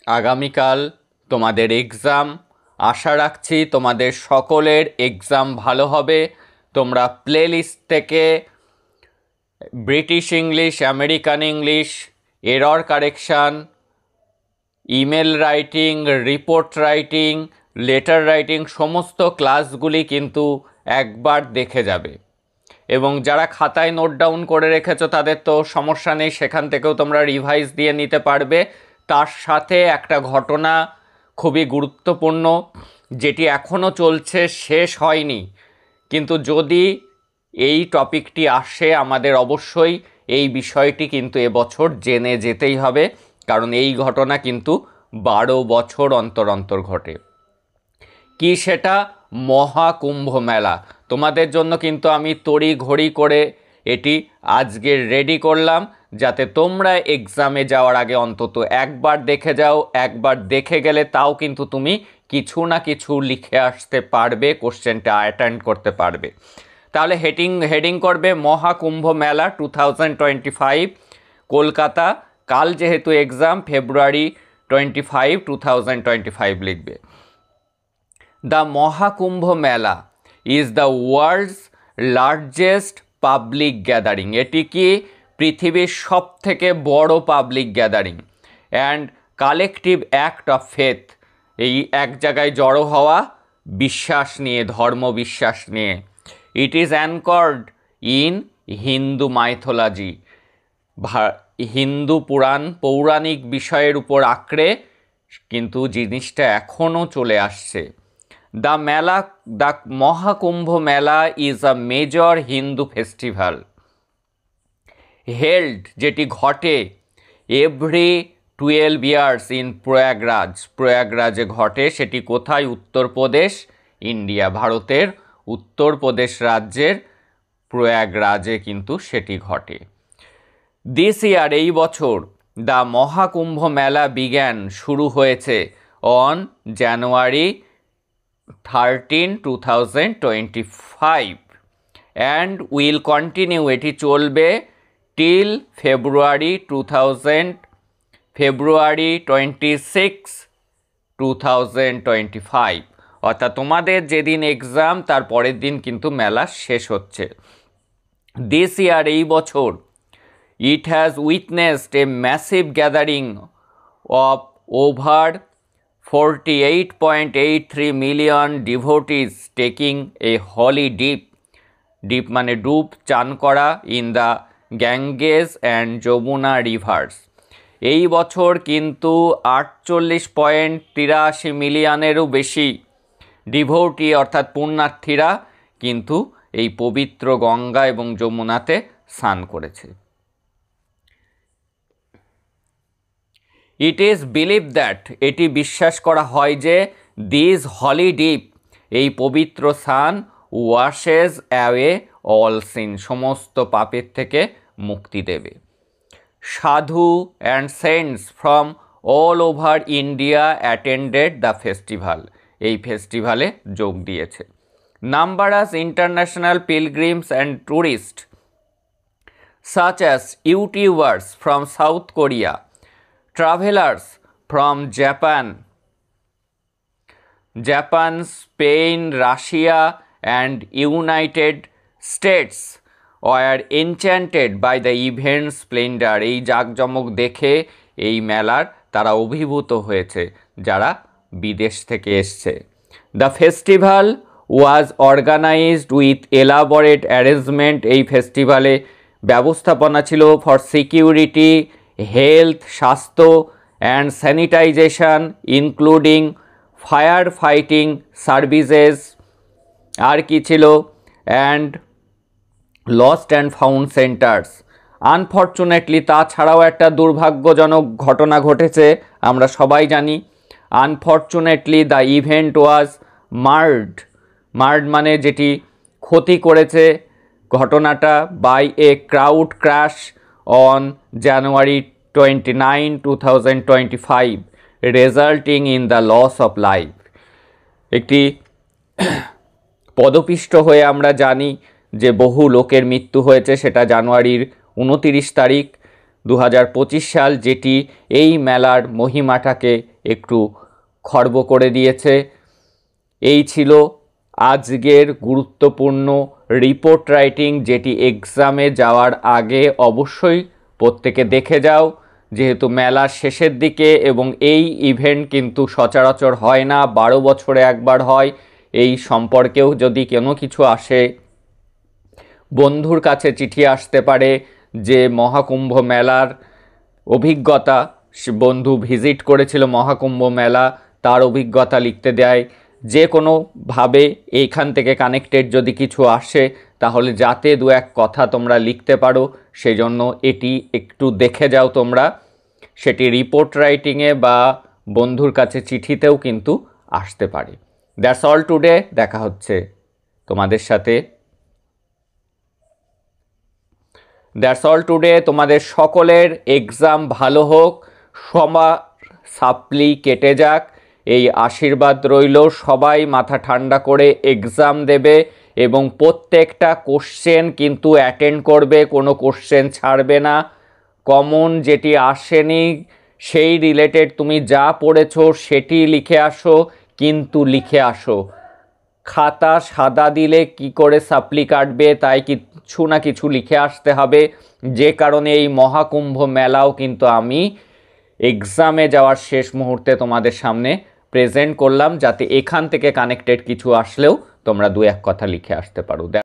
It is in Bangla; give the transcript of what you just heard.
আগামীকাল তোমাদের এক্সাম। আশা রাখছি তোমাদের সকলের এক্সাম ভালো হবে। তোমরা প্লেলিস্ট থেকে British English, American English, error correction, email writing, report writing, letter writing সমস্ত ক্লাসগুলি কিন্তু একবার দেখে যাবে। এবং যারা খাতায় নোট ডাউন করে রেখেছো তাদের তো সমস্যা নেই, সেখান থেকেও তোমরা রিভাইজ দিয়ে নিতে পারবে। তার সাথে একটা ঘটনা খুবই গুরুত্বপূর্ণ, যেটি এখনও চলছে, শেষ হয়নি, কিন্তু যদি এই টপিকটি আসে আমাদের অবশ্যই এই বিষয়টি কিন্তু এবছর জেনে যেতেই হবে, কারণ এই ঘটনা কিন্তু 12 বছর অন্তর অন্তর ঘটে। কি সেটা? মহাকুম্ভ মেলা। তোমাদের জন্য কিন্তু আমি তড়ি ঘড়ি করে এটি আজকে রেডি করলাম, যাতে তোমরা এক্সামে যাওয়ার আগে অন্তত একবার দেখে যাও। একবার দেখে গেলে তাও কিন্তু তুমি কিছু না কিছু লিখে আসতে পারবে, কোশ্চেনটা অ্যাটেন্ড করতে পারবে। তাহলে হেডিং করবে মহাকুম্ভ মেলা 2025 কলকাতা। কাল যেহেতু এক্সাম, ফেব্রুয়ারি 25, 2025 লিখবে। The Mahakumbh Mela is the world's largest public gathering. এটি কি পৃথিবীর সব থেকে বড় public gathering and collective act of faith. এই এক জায়গায় জড়ো হওয়া বিশ্বাস নিয়ে, ধর্ম বিশ্বাস নিয়ে। It is anchored in Hindu mythology. Hindu পৌরাণিক বিষয়ের উপর আঁকড়ে কিন্তু জিনিসটা এখনও চলে আসছে। The Mahakumbh Mela is a major Hindu festival held, যেটি ঘটে every 12 years in প্রয়াগরাজে ঘটে। সেটি কোথায়? উত্তরপ্রদেশ, ইন্ডিয়া, ভারতের উত্তরপ্রদেশ রাজ্যের প্রয়াগরাজে কিন্তু সেটি ঘটে। দিস ইয়ার, এই বছর, দ্য মহাকুম্ভ মেলা বিজ্ঞান, শুরু হয়েছে on January 13, 2025 and will continue, এটি চলবে till February 26, 2025। অর্থাৎ তোমাদের যেদিন এক্সাম তার পরের দিন কিন্তু মেলা শেষ হচ্ছে। দিস ইয়ার, এই বছর, it has witnessed a massive gathering of over 48.83 million devotees taking a holy dip মানে ডুব, চান করা, in the Ganges and Jamuna rivers। এই বছর কিন্তু 48.83 মিলিয়নেরও বেশি ডিভোটি অর্থাৎ পুণ্যার্থীরা কিন্তু এই পবিত্র গঙ্গা এবং যমুনাতে স্নান করেছে। ইট ইজ বিলিভ দ্যাট, এটি বিশ্বাস করা হয় যে, দিস হলি ডিপ, এই পবিত্র স্নান, ওয়াশেস অ্যাওয়ে অল সিন, সমস্ত পাপের থেকে মুক্তি দেবে। Sadhu and saints from all over India attended the festival, এই ফেস্টিভ্যালে যোগ দিয়েছে। Numerous international pilgrims and tourist such as YouTubers from South Korea, travelers from Japan, Spain, Russia and United States were enchanted by the event's splendor। এই জাঁকজমক দেখে এই মেলার তারা অভিভূত হয়েছে যারা বিদেশ থেকে এসছে। The festival was organized with elaborate arrangement। এই ফেস্টিভ্যালে ব্যবস্থাপনা ছিল ফর সিকিউরিটি, হেলথ, স্বাস্থ্য and sanitization, including fire fighting services. আর কি ছিল? And lost and found centres. Unfortunately, তাছাড়াও একটা দুর্ভাগ্যজনক ঘটনা ঘটেছে, আমরা সবাই জানি। Unfortunately the event was marred মানে যেটি ক্ষতি করেছে ঘটনাটা, by a crowd crash on January 29, 2025 resulting in the loss of life. একটি পদপিষ্ট হয়ে আমরা জানি যে বহু লোকের মৃত্যু হয়েছে, সেটা জানুয়ারির 29 তারিখ 2025 সাল, যেটি এই মেলার মহিমাটাকে একটু খর্ব করে দিয়েছে। এই ছিল আজকের গুরুত্বপূর্ণ রিপোর্ট রাইটিং, যেটি এক্সামে যাওয়ার আগে অবশ্যই প্রত্যেকে দেখে যাও, যেহেতু মেলার শেষের দিকে এবং এই ইভেন্ট কিন্তু সচরাচর হয় না, 12 বছরে একবার হয়। এই সম্পর্কেও যদি কোনো কিছু আসে, বন্ধুর কাছে চিঠি আসতে পারে যে মহাকুম্ভ মেলার অভিজ্ঞতা, বন্ধু ভিজিট করেছিল মহাকুম্ভ মেলা, তার অভিজ্ঞতা লিখতে দেয়। যে কোনোভাবে এইখান থেকে কানেক্টেড যদি কিছু আসে, তাহলে যাতে দু এক কথা তোমরা লিখতে পারো, সেই জন্য এটি একটু দেখে যাও তোমরা। সেটি রিপোর্ট রাইটিংয়ে বা বন্ধুর কাছে চিঠিতেও কিন্তু আসতে পারে। That's all today. দেখা হচ্ছে তোমাদের সাথে। That's all today. তোমাদের সকলের এক্সাম ভালো হোক, সবার সাপ্লি কেটে যাক, এই আশীর্বাদ রইল। সবাই মাথা ঠান্ডা করে এক্সাম দেবে এবং প্রত্যেকটা কোশ্চেন কিন্তু অ্যাটেন্ড করবে, কোনো কোশ্চেন ছাড়বে না। কমন যেটি আসেনি সেই রিলেটেড তুমি যা পড়েছো সেটি লিখে আসো, কিন্তু লিখে আসো। খাতা সাদা দিলে কি করে সাপ্লি কাটবে, তাই কিছু না কিছু লিখে আসতে হবে। যে কারণে এই মহাকুম্ভ মেলাও কিন্তু আমি এক্সামে যাওয়ার শেষ মুহূর্তে তোমাদের সামনে প্রেজেন্ট করলাম, যাতে এখান থেকে কানেক্টেড কিছু আসলেও তোমরা দু এক কথা লিখে আসতে পারো।